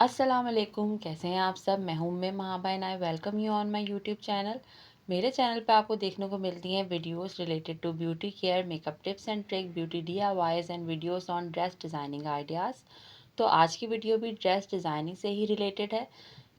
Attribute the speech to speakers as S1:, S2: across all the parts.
S1: अस्सलाम वालेकुम, कैसे हैं आप सब। मैं हूं Mahaba and I welcome you on my YouTube channel. मेरे चैनल पे आपको देखने को मिलती हैं videos related to beauty care, makeup tips and trick, beauty DIYs and videos on dress designing ideas. तो आज की वीडियो भी ड्रेस डिज़ाइनिंग से ही रिलेटेड है।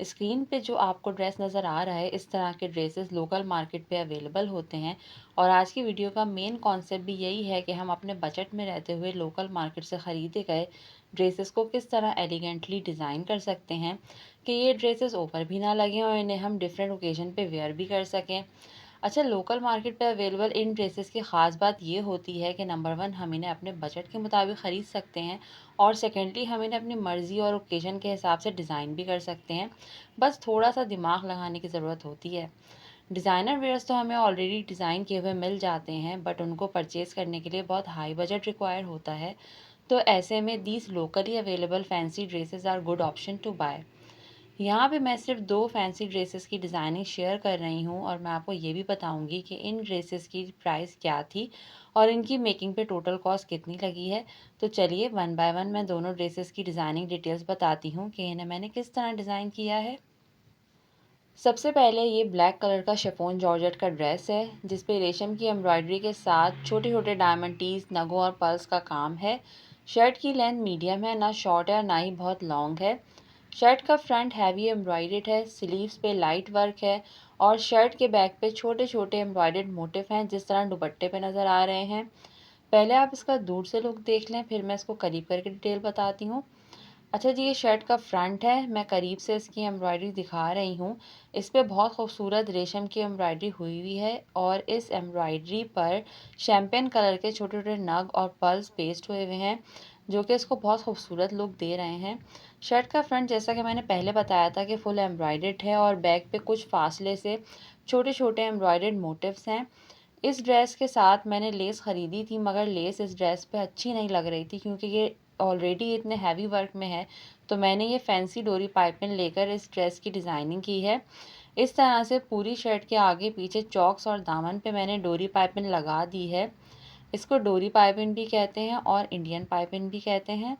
S1: स्क्रीन पे जो आपको ड्रेस नज़र आ रहा है, इस तरह के ड्रेसेस लोकल मार्केट पे अवेलेबल होते हैं। और आज की वीडियो का मेन कॉन्सेप्ट भी यही है कि हम अपने बजट में रहते हुए लोकल मार्केट से ख़रीदे गए ड्रेसेस को किस तरह एलिगेंटली डिज़ाइन कर सकते हैं कि ये ड्रेसेस ओवर भी ना लगें और इन्हें हम डिफरेंट ओकेजन पे वेयर भी कर सकें। अच्छा, लोकल मार्केट पे अवेलेबल इन ड्रेसेस की ख़ास बात ये होती है कि नंबर वन, हम इन्हें अपने बजट के मुताबिक ख़रीद सकते हैं और सेकेंडली हम इन्हें अपनी मर्ज़ी और ओकेजन के हिसाब से डिज़ाइन भी कर सकते हैं। बस थोड़ा सा दिमाग लगाने की ज़रूरत होती है। डिज़ाइनर वेयर्स तो हमें ऑलरेडी डिज़ाइन किए हुए मिल जाते हैं, बट उनको परचेज़ करने के लिए बहुत हाई बजट रिक्वायर होता है। तो ऐसे में these locally available fancy dresses are good option to buy. यहाँ पे मैं सिर्फ 2 फैंसी ड्रेसेस की डिज़ाइनिंग शेयर कर रही हूँ और मैं आपको ये भी बताऊँगी कि इन ड्रेसेस की प्राइस क्या थी और इनकी मेकिंग पे टोटल कॉस्ट कितनी लगी है। तो चलिए वन बाय वन मैं दोनों ड्रेसेस की डिज़ाइनिंग डिटेल्स बताती हूँ कि इन्हें मैंने किस तरह डिज़ाइन किया है। सबसे पहले ये ब्लैक कलर का शिफॉन जॉर्जेट का ड्रेस है, जिस पे रेशम की एम्ब्रॉयडरी के साथ छोटे छोटे डायमंड टीज, नगों और पर्ल्स का काम है। शर्ट की लेंथ मीडियम है, ना शॉर्ट है और ना ही बहुत लॉन्ग है। शर्ट का फ्रंट हैवी एम्ब्रॉयडर्ड है, स्लीव्स पे लाइट वर्क है और शर्ट के बैक पे छोटे छोटे एम्ब्रॉयडर्ड मोटिफ हैं, जिस तरह दुपट्टे पे नज़र आ रहे हैं। पहले आप इसका दूर से लुक देख लें, फिर मैं इसको करीब करके डिटेल बताती हूँ। अच्छा जी, ये शर्ट का फ्रंट है। मैं करीब से इसकी एम्ब्रॉयडरी दिखा रही हूँ। इस पे बहुत खूबसूरत रेशम की एम्ब्रॉयडरी हुई हुई है और इस एम्ब्रॉयडरी पर शैम्पेन कलर के छोटे छोटे नग और पर्ल्स पेस्ट हुए हुए हैं, जो कि इसको बहुत खूबसूरत लुक दे रहे हैं। शर्ट का फ्रंट, जैसा कि मैंने पहले बताया था, कि फुल एम्ब्रॉयडर्ड है और बैक पे कुछ फासले से छोटे छोटे एम्ब्रॉयडर्ड मोटिव्स हैं। इस ड्रेस के साथ मैंने लेस ख़रीदी थी, मगर लेस इस ड्रेस पे अच्छी नहीं लग रही थी क्योंकि ये ऑलरेडी इतने हैवी वर्क में है। तो मैंने ये फैंसी डोरी पाइपिंग लेकर इस ड्रेस की डिज़ाइनिंग की है। इस तरह से पूरी शर्ट के आगे पीछे चॉक्स और दामन पे मैंने डोरी पाइपिंग लगा दी है। इसको डोरी पाइपिंग भी कहते हैं और इंडियन पाइपिंग भी कहते हैं।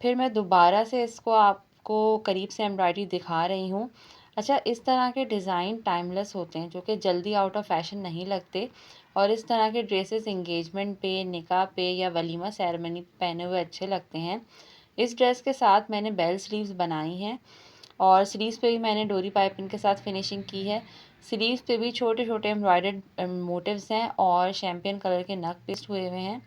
S1: फिर मैं दोबारा से इसको आपको करीब से एम्ब्रॉयडरी दिखा रही हूँ। अच्छा, इस तरह के डिज़ाइन टाइमलेस होते हैं, जो कि जल्दी आउट ऑफ फैशन नहीं लगते और इस तरह के ड्रेसेस एंगेजमेंट पे, निकाह पे या वलीमा सेरेमनी पहने हुए अच्छे लगते हैं। इस ड्रेस के साथ मैंने बेल स्लीव्स बनाई हैं और स्लीव्स पे भी मैंने डोरी पाइपिंग के साथ फिनिशिंग की है। स्लीव्स पे भी छोटे छोटे एम्ब्रॉयडर्ड मोटिव्स हैं और शैम्पियन कलर के नग पेस्ट हुए हुए हैं।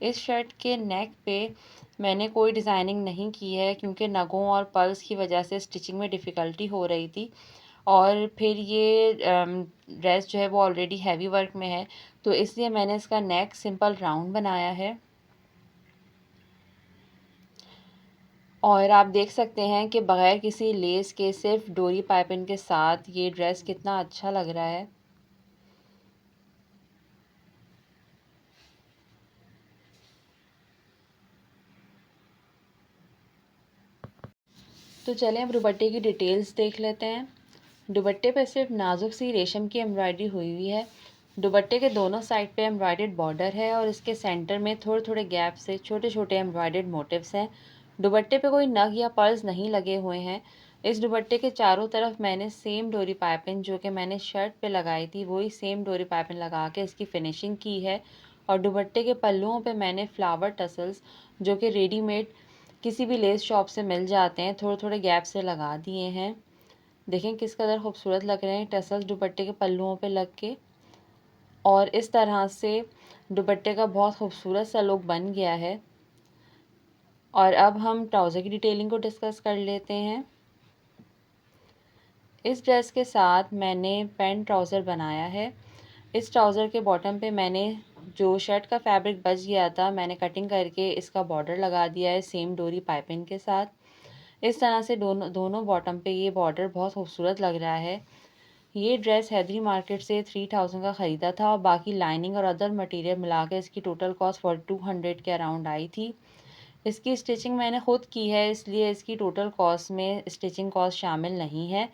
S1: इस शर्ट के नेक पे मैंने कोई डिज़ाइनिंग नहीं की है क्योंकि नगों और पर्ल्स की वजह से स्टिचिंग में डिफ़िकल्टी हो रही थी और फिर ये ड्रेस जो है वो ऑलरेडी हैवी वर्क में है, तो इसलिए मैंने इसका नेक सिंपल राउंड बनाया है। और आप देख सकते हैं कि बग़ैर किसी लेस के सिर्फ डोरी पाइपिंग के साथ ये ड्रेस कितना अच्छा लग रहा है। तो चलें अब दुपट्टे की डिटेल्स देख लेते हैं। दुपट्टे पे सिर्फ नाजुक सी रेशम की एम्ब्रॉयडरी हुई हुई है। दुपट्टे के दोनों साइड पे एम्ब्रॉयडर्ड बॉर्डर है और इसके सेंटर में थोड़े थोड़े गैप से छोटे छोटे एम्ब्रॉयडर्ड मोटिव्स हैं। दुपट्टे पे कोई नग या पर्ल्स नहीं लगे हुए हैं। इस दुपट्टे के चारों तरफ मैंने सेम डोरी पाइपिंग जो कि मैंने शर्ट पे लगाई थी, वही सेम डोरी पाइपिंग लगा के इसकी फिनिशिंग की है। और दुपट्टे के पल्लुओं पे मैंने फ्लावर टसल्स, जो कि रेडीमेड किसी भी लेस शॉप से मिल जाते हैं, थोड़े थोड़े गैप से लगा दिए हैं। देखें किस कदर खूबसूरत लग रहे हैं टसल्स दुपट्टे के पल्लुओं पे लग के। और इस तरह से दुपट्टे का बहुत खूबसूरत सा लुक बन गया है। और अब हम ट्राउज़र की डिटेलिंग को डिस्कस कर लेते हैं। इस ड्रेस के साथ मैंने पैंट ट्राउज़र बनाया है। इस ट्राउज़र के बॉटम पे मैंने जो शर्ट का फैब्रिक बच गया था, मैंने कटिंग करके इसका बॉर्डर लगा दिया है सेम डोरी पाइपिंग के साथ। इस तरह से दोनों दोनों बॉटम पे ये बॉर्डर बहुत खूबसूरत लग रहा है। ये ड्रेस हैदरी मार्केट से 3000 का ख़रीदा था और बाकी लाइनिंग और अदर मटेरियल मिला के इसकी टोटल कॉस्ट 4200 के अराउंड आई थी। इसकी स्टिचिंग मैंने ख़ुद की है, इसलिए इसकी टोटल कॉस्ट में स्टिचिंग कॉस्ट शामिल नहीं है।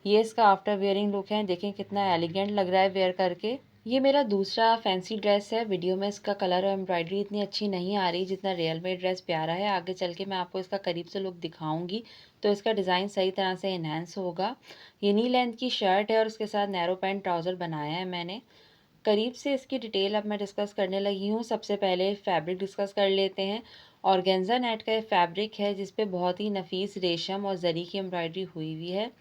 S1: ये इसका आफ्टर वेयरिंग लुक है, देखें कितना एलिगेंट लग रहा है वेयर करके। ये मेरा दूसरा फैंसी ड्रेस है। वीडियो में इसका कलर और एम्ब्रॉयडरी इतनी अच्छी नहीं आ रही जितना रियल में ड्रेस प्यारा है। आगे चल के मैं आपको इसका करीब से लुक दिखाऊंगी तो इसका डिज़ाइन सही तरह से इन्हेंस होगा। ये नी लेंथ की शर्ट है और उसके साथ नैरो पैंट ट्राउज़र बनाया है मैंने। करीब से इसकी डिटेल अब मैं डिस्कस करने लगी हूँ। सबसे पहले फैब्रिक डिस्कस कर लेते हैं। ऑर्गेन्जा नेट का ये फैब्रिक है जिस पे बहुत ही नफीस रेशम और जरी की एम्ब्रॉयडरी हुई हुई है।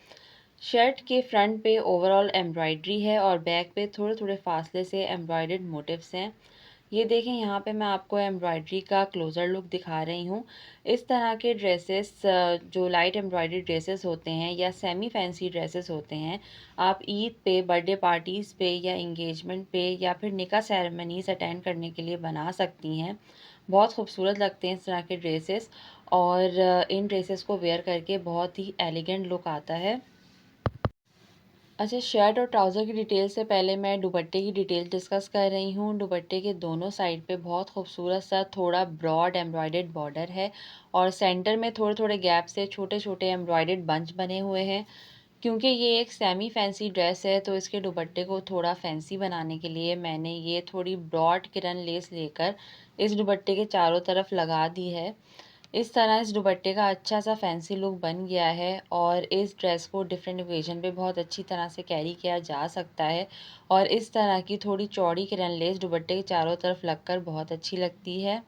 S1: शर्ट के फ्रंट पे ओवरऑल एम्ब्रॉयडरी है और बैक पे थोड़े थोड़े फासले से एम्ब्रॉयडर्ड मोटिव्स हैं। ये देखें, यहाँ पे मैं आपको एम्ब्रॉयडरी का क्लोज़र लुक दिखा रही हूँ। इस तरह के ड्रेसेस जो लाइट एम्ब्रॉयडरी ड्रेसेस होते हैं या सेमी फैंसी ड्रेसेस होते हैं, आप ईद पे, बर्थडे पार्टीज़ पे या इंगेजमेंट पे या फिर निकाह सेरेमनीज़ अटेंड करने के लिए बना सकती हैं। बहुत खूबसूरत लगते हैं इस तरह के ड्रेसेस और इन ड्रेसेस को वेयर करके बहुत ही एलिगेंट लुक आता है। अच्छा, शर्ट और ट्राउज़र की डिटेल से पहले मैं दुपट्टे की डिटेल डिस्कस कर रही हूँ। दुपट्टे के दोनों साइड पे बहुत खूबसूरत सा थोड़ा ब्रॉड एम्ब्रॉयडर्ड बॉर्डर है और सेंटर में थोड़े थोड़े गैप से छोटे छोटे एम्ब्रॉयडर्ड बंच बने हुए हैं। क्योंकि ये एक सेमी फैंसी ड्रेस है तो इसके दुपट्टे को थोड़ा फैंसी बनाने के लिए मैंने ये थोड़ी ब्रॉड किरन लेस लेकर इस दुपट्टे के चारों तरफ लगा दी है। इस तरह इस दुपट्टे का अच्छा सा फैंसी लुक बन गया है और इस ड्रेस को डिफरेंट ओकेजन पे बहुत अच्छी तरह से कैरी किया जा सकता है और इस तरह की थोड़ी चौड़ी किरन लेस दुपट्टे के चारों तरफ लगकर बहुत अच्छी लगती है।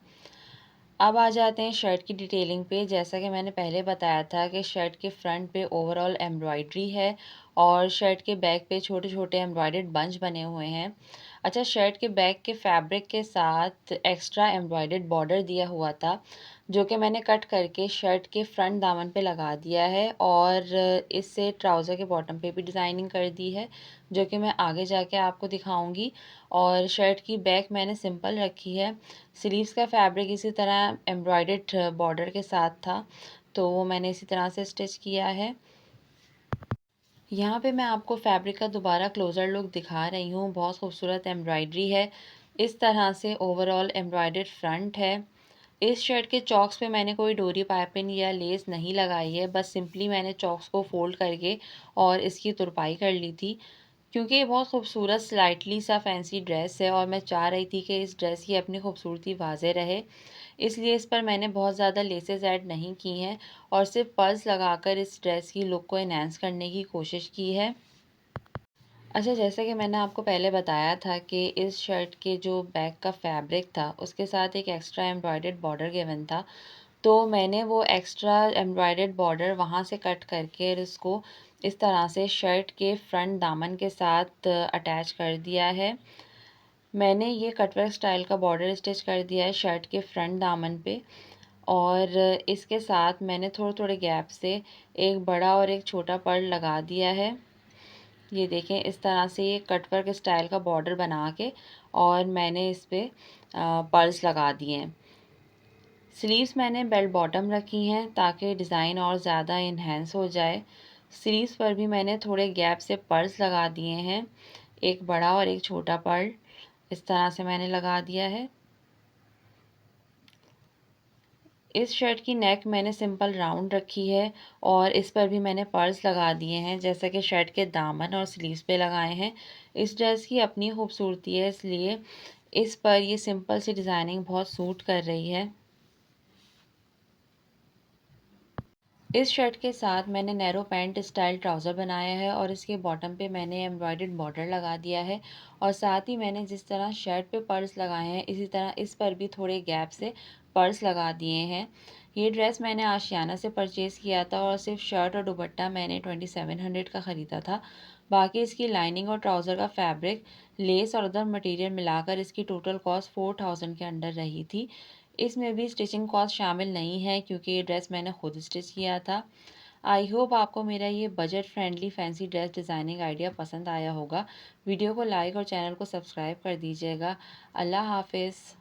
S1: अब आ जाते हैं शर्ट की डिटेलिंग पे। जैसा कि मैंने पहले बताया था कि शर्ट के फ्रंट पे ओवरऑल एम्ब्रॉयडरी है और शर्ट के बैक पे छोटे छोटे एम्ब्रॉयडर्ड बंच बने हुए हैं। अच्छा, शर्ट के बैक के फैब्रिक के साथ एक्स्ट्रा एम्ब्रॉयडर्ड बॉर्डर दिया हुआ था जो कि मैंने कट करके शर्ट के फ्रंट दामन पे लगा दिया है और इससे ट्राउज़र के बॉटम पे भी डिज़ाइनिंग कर दी है जो कि मैं आगे जाके आपको दिखाऊंगी। और शर्ट की बैक मैंने सिंपल रखी है। स्लीव्स का फैब्रिक इसी तरह एम्ब्रॉयडर्ड बॉर्डर के साथ था तो वो मैंने इसी तरह से स्टिच किया है। यहाँ पे मैं आपको फैब्रिक का दोबारा क्लोज़र लुक दिखा रही हूँ। बहुत खूबसूरत एम्ब्रॉयडरी है। इस तरह से ओवरऑल एम्ब्रॉयडर्ड फ्रंट है। इस शर्ट के चॉक्स पे मैंने कोई डोरी पाइपिंग या लेस नहीं लगाई है, बस सिंपली मैंने चॉक्स को फोल्ड करके और इसकी तुरपाई कर ली थी। क्योंकि ये बहुत खूबसूरत स्लाइटली सा फैंसी ड्रेस है और मैं चाह रही थी कि इस ड्रेस की अपनी खूबसूरती वाज़े रहे, इसलिए इस पर मैंने बहुत ज़्यादा लेसेस ऐड नहीं की हैं और सिर्फ पर्ल्स लगाकर इस ड्रेस की लुक को एनहांस करने की कोशिश की है। अच्छा, जैसा कि मैंने आपको पहले बताया था कि इस शर्ट के जो बैक का फैब्रिक था उसके साथ एक एक्स्ट्रा एम्ब्रॉयडर्ड बॉर्डर गिवन था तो मैंने वो एक्स्ट्रा एम्ब्रॉयडर्ड बॉर्डर वहाँ से कट करके इसको इस तरह से शर्ट के फ्रंट दामन के साथ अटैच कर दिया है। मैंने ये कटवर्क स्टाइल का बॉर्डर स्टिच कर दिया है शर्ट के फ्रंट दामन पे और इसके साथ मैंने थोड़े थोड़े गैप से एक बड़ा और एक छोटा पर्ल लगा दिया है। ये देखें, इस तरह से ये कटवर्क स्टाइल का बॉर्डर बना के और मैंने इस पे पर्ल्स लगा दिए हैं। स्लीव्स मैंने बेल्ट बॉटम रखी हैं ताकि डिज़ाइन और ज़्यादा इन्हेंस हो जाए। स्लीव्स पर भी मैंने थोड़े गैप से पर्ल्स लगा दिए हैं, एक बड़ा और एक छोटा पर्ल इस तरह से मैंने लगा दिया है। इस शर्ट की नेक मैंने सिंपल राउंड रखी है और इस पर भी मैंने पर्ल्स लगा दिए हैं जैसा कि शर्ट के दामन और स्लीव्स पे लगाए हैं। इस ड्रेस की अपनी खूबसूरती है इसलिए इस पर ये सिंपल सी डिज़ाइनिंग बहुत सूट कर रही है। इस शर्ट के साथ मैंने नैरो पैंट स्टाइल ट्राउज़र बनाया है और इसके बॉटम पे मैंने एम्ब्रॉयडर्ड बॉर्डर लगा दिया है और साथ ही मैंने जिस तरह शर्ट पे पर्ल्स लगाए हैं इसी तरह इस पर भी थोड़े गैप से पर्ल्स लगा दिए हैं। ये ड्रेस मैंने आशियाना से परचेज़ किया था और सिर्फ शर्ट और दुपट्टा मैंने 2700 का ख़रीदा था। बाकी इसकी लाइनिंग और ट्राउज़र का फैब्रिक, लेस और अदर मटेरियल मिलाकर इसकी टोटल कॉस्ट 4000 के अंडर रही थी। इसमें भी स्टिचिंग कॉस्ट शामिल नहीं है क्योंकि ये ड्रेस मैंने खुद स्टिच किया था। आई होप आपको मेरा ये budget friendly fancy dress designing idea पसंद आया होगा। वीडियो को लाइक और चैनल को सब्सक्राइब कर दीजिएगा। अल्लाह हाफ़िज़।